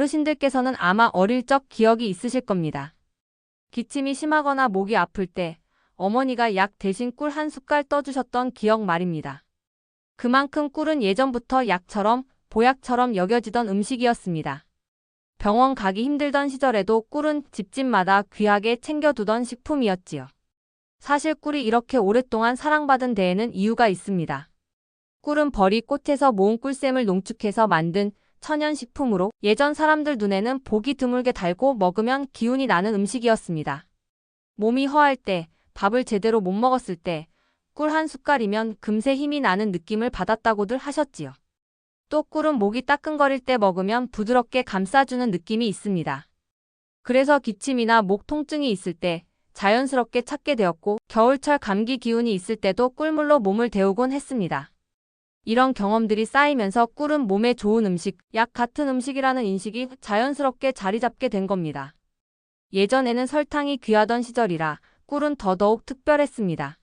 어르신들께서는 아마 어릴 적 기억이 있으실 겁니다. 기침이 심하거나 목이 아플 때 어머니가 약 대신 꿀 한 숟갈 떠주셨던 기억 말입니다. 그만큼 꿀은 예전부터 약처럼 보약처럼 여겨지던 음식이었습니다. 병원 가기 힘들던 시절에도 꿀은 집집마다 귀하게 챙겨두던 식품이었지요. 사실 꿀이 이렇게 오랫동안 사랑받은 데에는 이유가 있습니다. 꿀은 벌이 꽃에서 모은 꿀샘을 농축해서 만든 천연식품으로 예전 사람들 눈에는 보기 드물게 달고 먹으면 기운이 나는 음식이었습니다. 몸이 허할 때, 밥을 제대로 못 먹었을 때 꿀 한 숟갈이면 금세 힘이 나는 느낌을 받았다고들 하셨지요. 또 꿀은 목이 따끔거릴 때 먹으면 부드럽게 감싸주는 느낌이 있습니다. 그래서 기침이나 목 통증이 있을 때 자연스럽게 찾게 되었고 겨울철 감기 기운이 있을 때도 꿀물로 몸을 데우곤 했습니다. 이런 경험들이 쌓이면서 꿀은 몸에 좋은 음식, 약 같은 음식이라는 인식이 자연스럽게 자리 잡게 된 겁니다. 예전에는 설탕이 귀하던 시절이라 꿀은 더더욱 특별했습니다.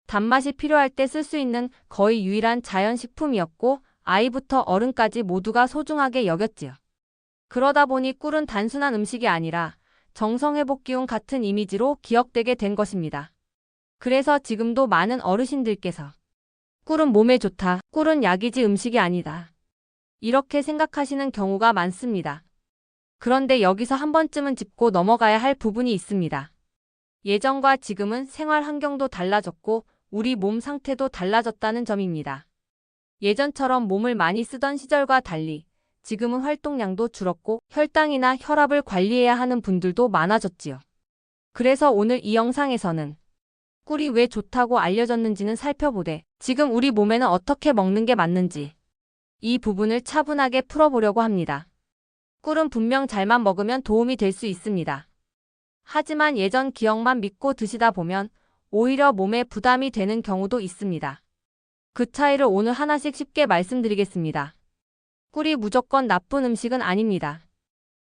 단맛이 필요할 때 쓸 수 있는 거의 유일한 자연식품이었고 아이부터 어른까지 모두가 소중하게 여겼지요. 그러다 보니 꿀은 단순한 음식이 아니라 정성회복 기운 같은 이미지로 기억되게 된 것입니다. 그래서 지금도 많은 어르신들께서 꿀은 몸에 좋다, 꿀은 약이지 음식이 아니다, 이렇게 생각하시는 경우가 많습니다. 그런데 여기서 한 번쯤은 짚고 넘어가야 할 부분이 있습니다. 예전과 지금은 생활 환경도 달라졌고 우리 몸 상태도 달라졌다는 점입니다. 예전처럼 몸을 많이 쓰던 시절과 달리 지금은 활동량도 줄었고 혈당이나 혈압을 관리해야 하는 분들도 많아졌지요. 그래서 오늘 이 영상에서는 꿀이 왜 좋다고 알려졌는지는 살펴보되 지금 우리 몸에는 어떻게 먹는 게 맞는지 이 부분을 차분하게 풀어보려고 합니다. 꿀은 분명 잘만 먹으면 도움이 될 수 있습니다. 하지만 예전 기억만 믿고 드시다 보면 오히려 몸에 부담이 되는 경우도 있습니다. 그 차이를 오늘 하나씩 쉽게 말씀드리겠습니다. 꿀이 무조건 나쁜 음식은 아닙니다.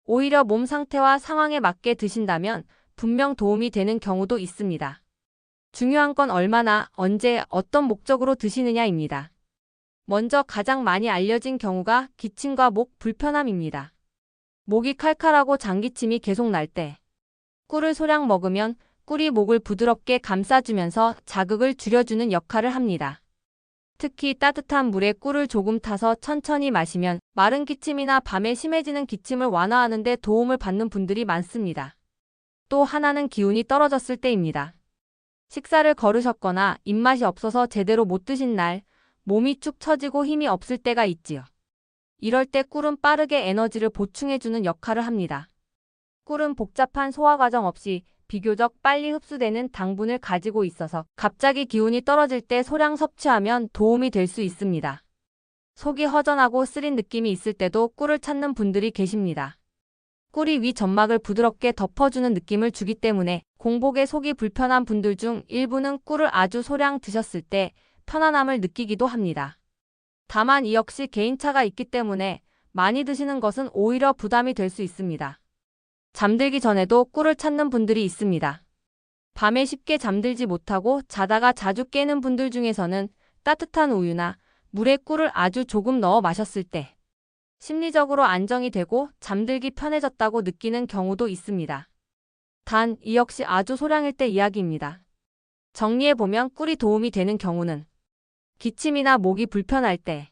오히려 몸 상태와 상황에 맞게 드신다면 분명 도움이 되는 경우도 있습니다. 중요한 건 얼마나, 언제, 어떤 목적으로 드시느냐입니다. 먼저 가장 많이 알려진 경우가 기침과 목 불편함입니다. 목이 칼칼하고 장기침이 계속 날 때 꿀을 소량 먹으면 꿀이 목을 부드럽게 감싸주면서 자극을 줄여주는 역할을 합니다. 특히 따뜻한 물에 꿀을 조금 타서 천천히 마시면 마른 기침이나 밤에 심해지는 기침을 완화하는 데 도움을 받는 분들이 많습니다. 또 하나는 기운이 떨어졌을 때입니다. 식사를 거르셨거나 입맛이 없어서 제대로 못 드신 날, 몸이 축 처지고 힘이 없을 때가 있지요. 이럴 때 꿀은 빠르게 에너지를 보충해주는 역할을 합니다. 꿀은 복잡한 소화 과정 없이 비교적 빨리 흡수되는 당분을 가지고 있어서 갑자기 기운이 떨어질 때 소량 섭취하면 도움이 될 수 있습니다. 속이 허전하고 쓰린 느낌이 있을 때도 꿀을 찾는 분들이 계십니다. 꿀이 위 점막을 부드럽게 덮어주는 느낌을 주기 때문에 공복에 속이 불편한 분들 중 일부는 꿀을 아주 소량 드셨을 때 편안함을 느끼기도 합니다. 다만 이 역시 개인차가 있기 때문에 많이 드시는 것은 오히려 부담이 될 수 있습니다. 잠들기 전에도 꿀을 찾는 분들이 있습니다. 밤에 쉽게 잠들지 못하고 자다가 자주 깨는 분들 중에서는 따뜻한 우유나 물에 꿀을 아주 조금 넣어 마셨을 때 심리적으로 안정이 되고 잠들기 편해졌다고 느끼는 경우도 있습니다. 단, 이 역시 아주 소량일 때 이야기입니다. 정리해보면 꿀이 도움이 되는 경우는 기침이나 목이 불편할 때,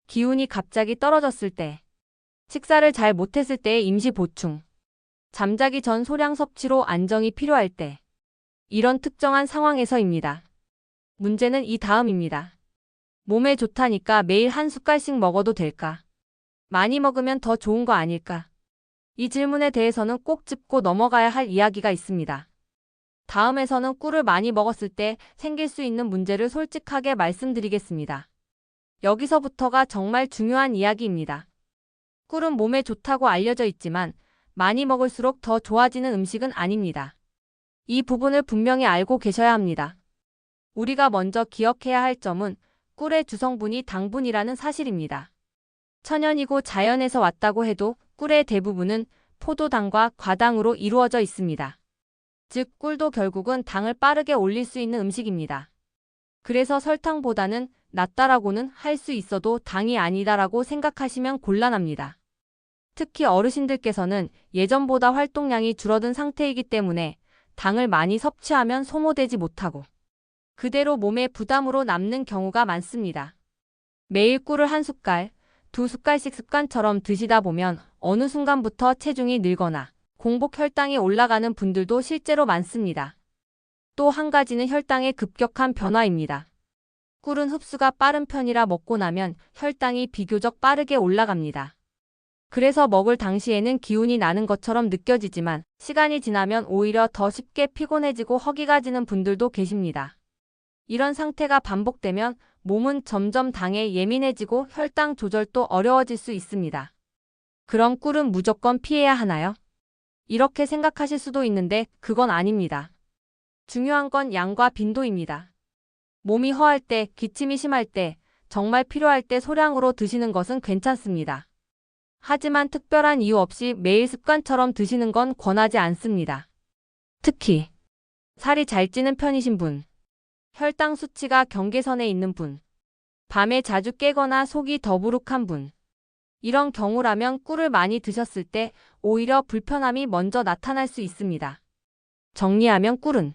기운이 갑자기 떨어졌을 때, 식사를 잘 못했을 때의 임시 보충, 잠자기 전 소량 섭취로 안정이 필요할 때, 이런 특정한 상황에서입니다. 문제는 이 다음입니다. 몸에 좋다니까 매일 한 숟갈씩 먹어도 될까? 많이 먹으면 더 좋은 거 아닐까? 이 질문에 대해서는 꼭 짚고 넘어가야 할 이야기가 있습니다. 다음에서는 꿀을 많이 먹었을 때 생길 수 있는 문제를 솔직하게 말씀드리겠습니다. 여기서부터가 정말 중요한 이야기입니다. 꿀은 몸에 좋다고 알려져 있지만 많이 먹을수록 더 좋아지는 음식은 아닙니다. 이 부분을 분명히 알고 계셔야 합니다. 우리가 먼저 기억해야 할 점은 꿀의 주성분이 당분이라는 사실입니다. 천연이고 자연에서 왔다고 해도 꿀의 대부분은 포도당과 과당으로 이루어져 있습니다. 즉, 꿀도 결국은 당을 빠르게 올릴 수 있는 음식입니다. 그래서 설탕보다는 낫다라고는 할 수 있어도 당이 아니다라고 생각하시면 곤란합니다. 특히 어르신들께서는 예전보다 활동량이 줄어든 상태이기 때문에 당을 많이 섭취하면 소모되지 못하고 그대로 몸에 부담으로 남는 경우가 많습니다. 매일 꿀을 한 숟갈, 두 숟갈씩 습관처럼 드시다 보면 어느 순간부터 체중이 늘거나 공복 혈당이 올라가는 분들도 실제로 많습니다. 또 한 가지는 혈당의 급격한 변화입니다. 꿀은 흡수가 빠른 편이라 먹고 나면 혈당이 비교적 빠르게 올라갑니다. 그래서 먹을 당시에는 기운이 나는 것처럼 느껴지지만 시간이 지나면 오히려 더 쉽게 피곤해지고 허기가 지는 분들도 계십니다. 이런 상태가 반복되면 몸은 점점 당에 예민해지고 혈당 조절도 어려워질 수 있습니다. 그럼 꿀은 무조건 피해야 하나요? 이렇게 생각하실 수도 있는데 그건 아닙니다. 중요한 건 양과 빈도입니다. 몸이 허할 때, 기침이 심할 때, 정말 필요할 때 소량으로 드시는 것은 괜찮습니다. 하지만 특별한 이유 없이 매일 습관처럼 드시는 건 권하지 않습니다. 특히 살이 잘 찌는 편이신 분, 혈당 수치가 경계선에 있는 분, 밤에 자주 깨거나 속이 더부룩한 분, 이런 경우라면 꿀을 많이 드셨을 때 오히려 불편함이 먼저 나타날 수 있습니다. 정리하면 꿀은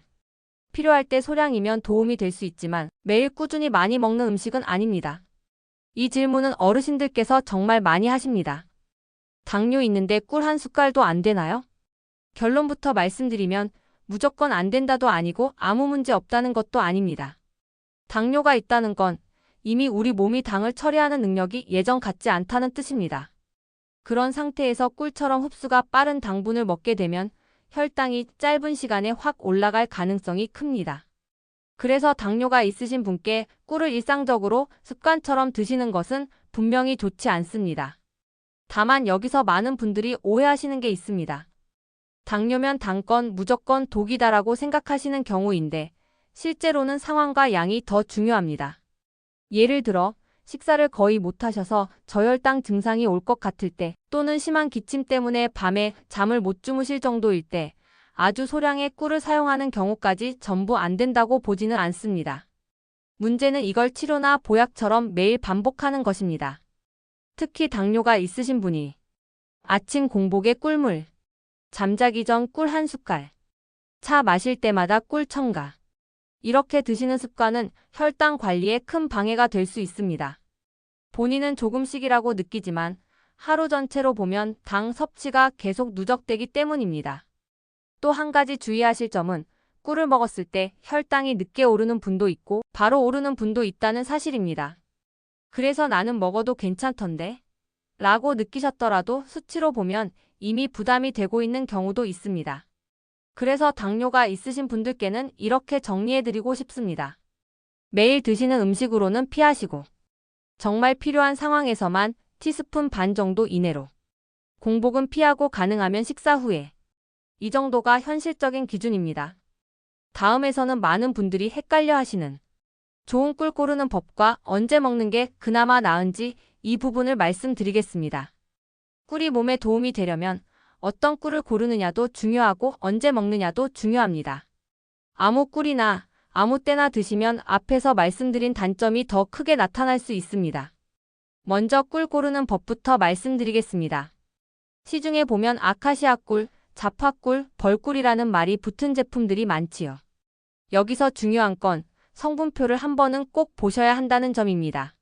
필요할 때 소량이면 도움이 될 수 있지만 매일 꾸준히 많이 먹는 음식은 아닙니다. 이 질문은 어르신들께서 정말 많이 하십니다. 당뇨 있는데 꿀 한 숟갈도 안 되나요? 결론부터 말씀드리면 무조건 안 된다도 아니고 아무 문제 없다는 것도 아닙니다. 당뇨가 있다는 건 이미 우리 몸이 당을 처리하는 능력이 예전 같지 않다는 뜻입니다. 그런 상태에서 꿀처럼 흡수가 빠른 당분을 먹게 되면 혈당이 짧은 시간에 확 올라갈 가능성이 큽니다. 그래서 당뇨가 있으신 분께 꿀을 일상적으로 습관처럼 드시는 것은 분명히 좋지 않습니다. 다만 여기서 많은 분들이 오해하시는 게 있습니다. 당뇨면 당건 무조건 독이다라고 생각하시는 경우인데 실제로는 상황과 양이 더 중요합니다. 예를 들어 식사를 거의 못하셔서 저혈당 증상이 올 것 같을 때 또는 심한 기침 때문에 밤에 잠을 못 주무실 정도일 때 아주 소량의 꿀을 사용하는 경우까지 전부 안 된다고 보지는 않습니다. 문제는 이걸 치료나 보약처럼 매일 반복하는 것입니다. 특히 당뇨가 있으신 분이 아침 공복에 꿀물, 잠자기 전 꿀 한 숟갈, 차 마실 때마다 꿀 첨가, 이렇게 드시는 습관은 혈당 관리에 큰 방해가 될 수 있습니다. 본인은 조금씩이라고 느끼지만 하루 전체로 보면 당 섭취가 계속 누적되기 때문입니다. 또 한 가지 주의하실 점은 꿀을 먹었을 때 혈당이 늦게 오르는 분도 있고 바로 오르는 분도 있다는 사실입니다. 그래서 나는 먹어도 괜찮던데? 라고 느끼셨더라도 수치로 보면 이미 부담이 되고 있는 경우도 있습니다. 그래서 당뇨가 있으신 분들께는 이렇게 정리해드리고 싶습니다. 매일 드시는 음식으로는 피하시고 정말 필요한 상황에서만 티스푼 반 정도 이내로 공복은 피하고 가능하면 식사 후에 이 정도가 현실적인 기준입니다. 다음에서는 많은 분들이 헷갈려 하시는 좋은 꿀 고르는 법과 언제 먹는 게 그나마 나은지 이 부분을 말씀드리겠습니다. 꿀이 몸에 도움이 되려면 어떤 꿀을 고르느냐도 중요하고 언제 먹느냐도 중요합니다. 아무 꿀이나 아무 때나 드시면 앞에서 말씀드린 단점이 더 크게 나타날 수 있습니다. 먼저 꿀 고르는 법부터 말씀드리겠습니다. 시중에 보면 아카시아 꿀, 자파꿀, 벌꿀이라는 말이 붙은 제품들이 많지요. 여기서 중요한 건 성분표를 한 번은 꼭 보셔야 한다는 점입니다.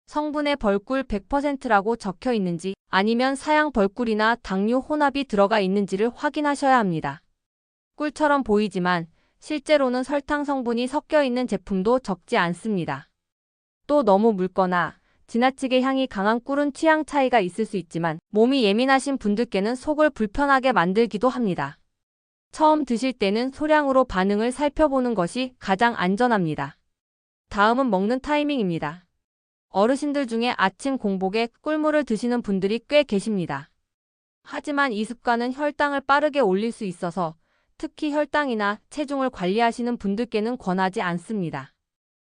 성분에 벌꿀 100%라고 적혀 있는지 아니면 사양 벌꿀이나 당류 혼합이 들어가 있는지를 확인하셔야 합니다. 꿀처럼 보이지만 실제로는 설탕 성분이 섞여 있는 제품도 적지 않습니다. 또 너무 묽거나 지나치게 향이 강한 꿀은 취향 차이가 있을 수 있지만 몸이 예민하신 분들께는 속을 불편하게 만들기도 합니다. 처음 드실 때는 소량으로 반응을 살펴보는 것이 가장 안전합니다. 다음은 먹는 타이밍입니다. 어르신들 중에 아침 공복에 꿀물을 드시는 분들이 꽤 계십니다. 하지만 이 습관은 혈당을 빠르게 올릴 수 있어서 특히 혈당이나 체중을 관리하시는 분들께는 권하지 않습니다.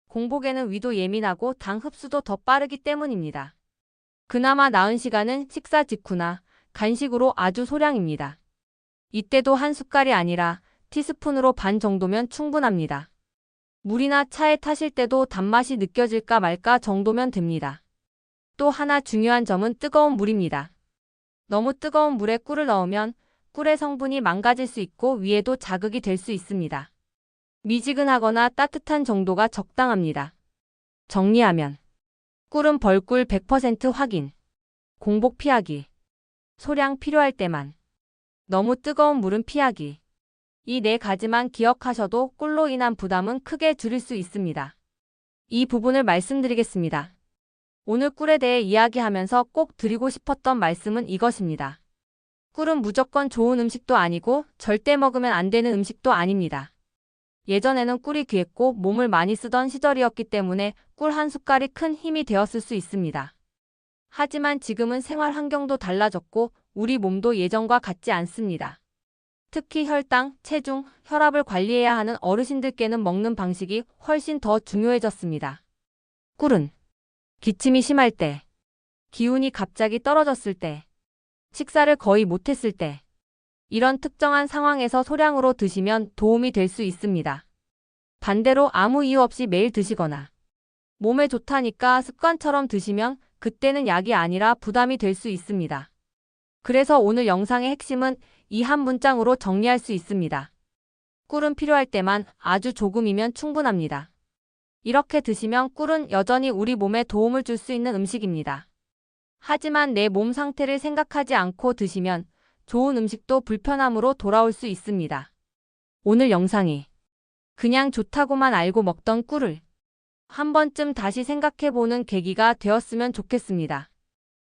공복에는 위도 예민하고 당 흡수도 더 빠르기 때문입니다. 그나마 나은 시간은 식사 직후나 간식으로 아주 소량입니다. 이때도 한 숟갈이 아니라 티스푼으로 반 정도면 충분합니다. 물이나 차에 타실 때도 단맛이 느껴질까 말까 정도면 됩니다. 또 하나 중요한 점은 뜨거운 물입니다. 너무 뜨거운 물에 꿀을 넣으면 꿀의 성분이 망가질 수 있고 위에도 자극이 될 수 있습니다. 미지근하거나 따뜻한 정도가 적당합니다. 정리하면 꿀은 벌꿀 100% 확인, 공복 피하기, 소량 필요할 때만, 너무 뜨거운 물은 피하기. 이 네 가지만 기억하셔도 꿀로 인한 부담은 크게 줄일 수 있습니다. 이 부분을 말씀드리겠습니다. 오늘 꿀에 대해 이야기하면서 꼭 드리고 싶었던 말씀은 이것입니다. 꿀은 무조건 좋은 음식도 아니고 절대 먹으면 안 되는 음식도 아닙니다. 예전에는 꿀이 귀했고 몸을 많이 쓰던 시절이었기 때문에 꿀 한 숟갈이 큰 힘이 되었을 수 있습니다. 하지만 지금은 생활 환경도 달라졌고 우리 몸도 예전과 같지 않습니다. 특히 혈당, 체중, 혈압을 관리해야 하는 어르신들께는 먹는 방식이 훨씬 더 중요해졌습니다. 꿀은 기침이 심할 때, 기운이 갑자기 떨어졌을 때, 식사를 거의 못했을 때, 이런 특정한 상황에서 소량으로 드시면 도움이 될 수 있습니다. 반대로 아무 이유 없이 매일 드시거나 몸에 좋다니까 습관처럼 드시면 그때는 약이 아니라 부담이 될 수 있습니다. 그래서 오늘 영상의 핵심은 이 한 문장으로 정리할 수 있습니다. 꿀은 필요할 때만 아주 조금이면 충분합니다. 이렇게 드시면 꿀은 여전히 우리 몸에 도움을 줄 수 있는 음식입니다. 하지만 내 몸 상태를 생각하지 않고 드시면 좋은 음식도 불편함으로 돌아올 수 있습니다. 오늘 영상이 그냥 좋다고만 알고 먹던 꿀을 한 번쯤 다시 생각해보는 계기가 되었으면 좋겠습니다.